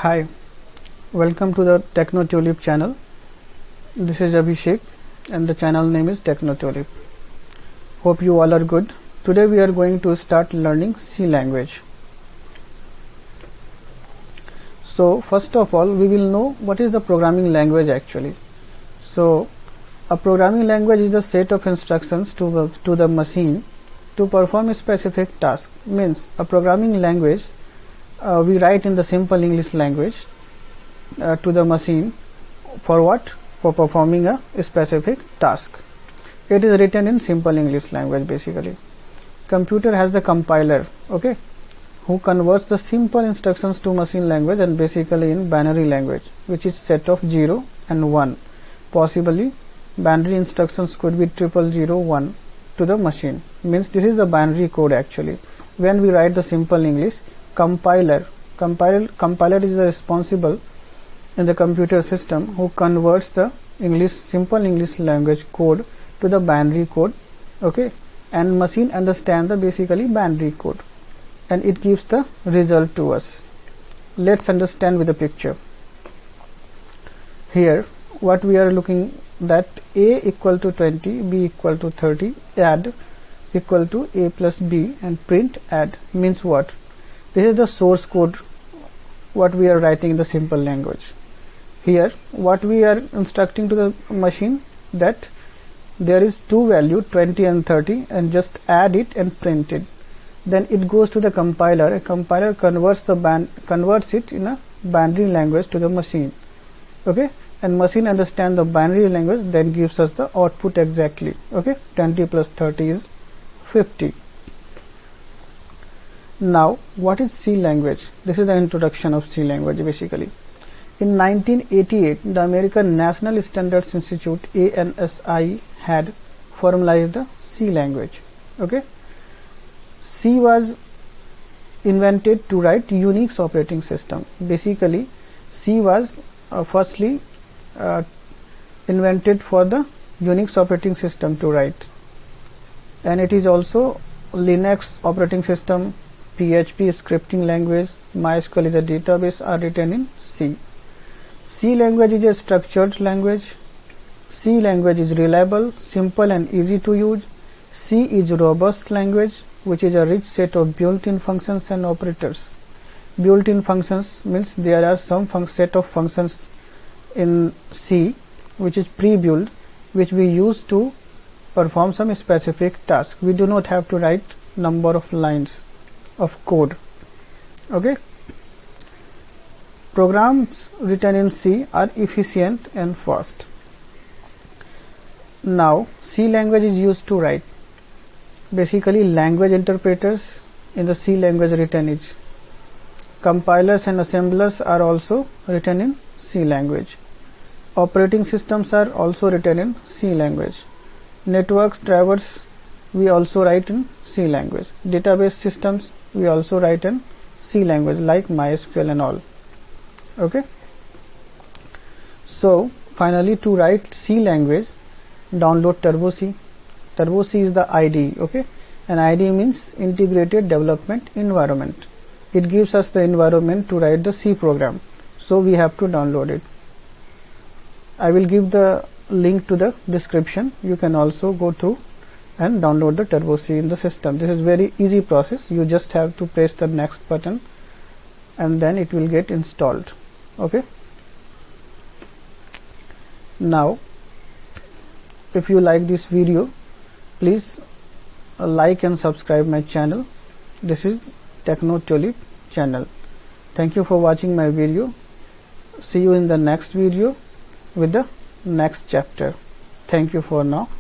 Hi, welcome to the Techno Tulip channel. This is Abhishek and the channel name is Techno Tulip. Hope you all are good. Today we are going to start learning C language. So first of all we will know what is the programming language actually. So a programming language is a set of instructions to the machine to perform a specific task. Means a programming language we write in the simple English language to the machine for what? For performing a specific task. It is written in simple English language basically. Computer has the compiler, okay, who converts the simple instructions to machine language and basically in binary language, which is set of 0 and 1. Possibly binary instructions could be 0001 to the machine. Means this is the binary code actually. When we write the simple English, compiler is the responsible in the computer system who converts the simple English language code to the binary code, okay, and machine understand the basically binary code and it gives the result to us. Let's understand with a picture. Here what we are looking, that a equal to 20, b equal to 30, add equal to a plus b and print add means what? This is the source code what we are writing in the simple language. Here what we are instructing to the machine, that there is two value 20 and 30 and just add it and print it. Then it goes to the compiler. A compiler converts it in a binary language to the machine, okay, and machine understand the binary language, then gives us the output exactly, okay. 20 plus 30 is 50. Now what is C language? This is the introduction of C language basically. In 1988 the American National Standards Institute ANSI had formalized the C language, okay. C was invented to write UNIX operating system. Basically C was firstly invented for the UNIX operating system to write, and it is also Linux operating system, PHP scripting language, MySQL is a database are written in C. C language is a structured language. C language is reliable, simple and easy to use. C is robust language which is a rich set of built-in functions and operators. Built-in functions means there are some set of functions in C which is pre-built, which we use to perform some specific task. We do not have to write number of lines of code, okay. Programs written in C are efficient and fast. Now C language is used to write basically language interpreters in the C language written is. Compilers and assemblers are also written in C language. Operating systems are also written in C language. Networks drivers we also write in C language. Database systems we also write in C language like MySQL and all, okay. So finally to write C language, download Turbo C. Turbo C is the IDE, okay, and IDE means integrated development environment. It gives us the environment to write the C program, so we have to download it. I will give the link to the description. You can also go through and download the Turbo C in the system. This is very easy process. You just have to press the next button and then it will get installed, okay. Now if you like this video, please like and subscribe my channel. This is Techno Tulip channel. Thank you for watching my video. See you in the next video with the next chapter. Thank you for now.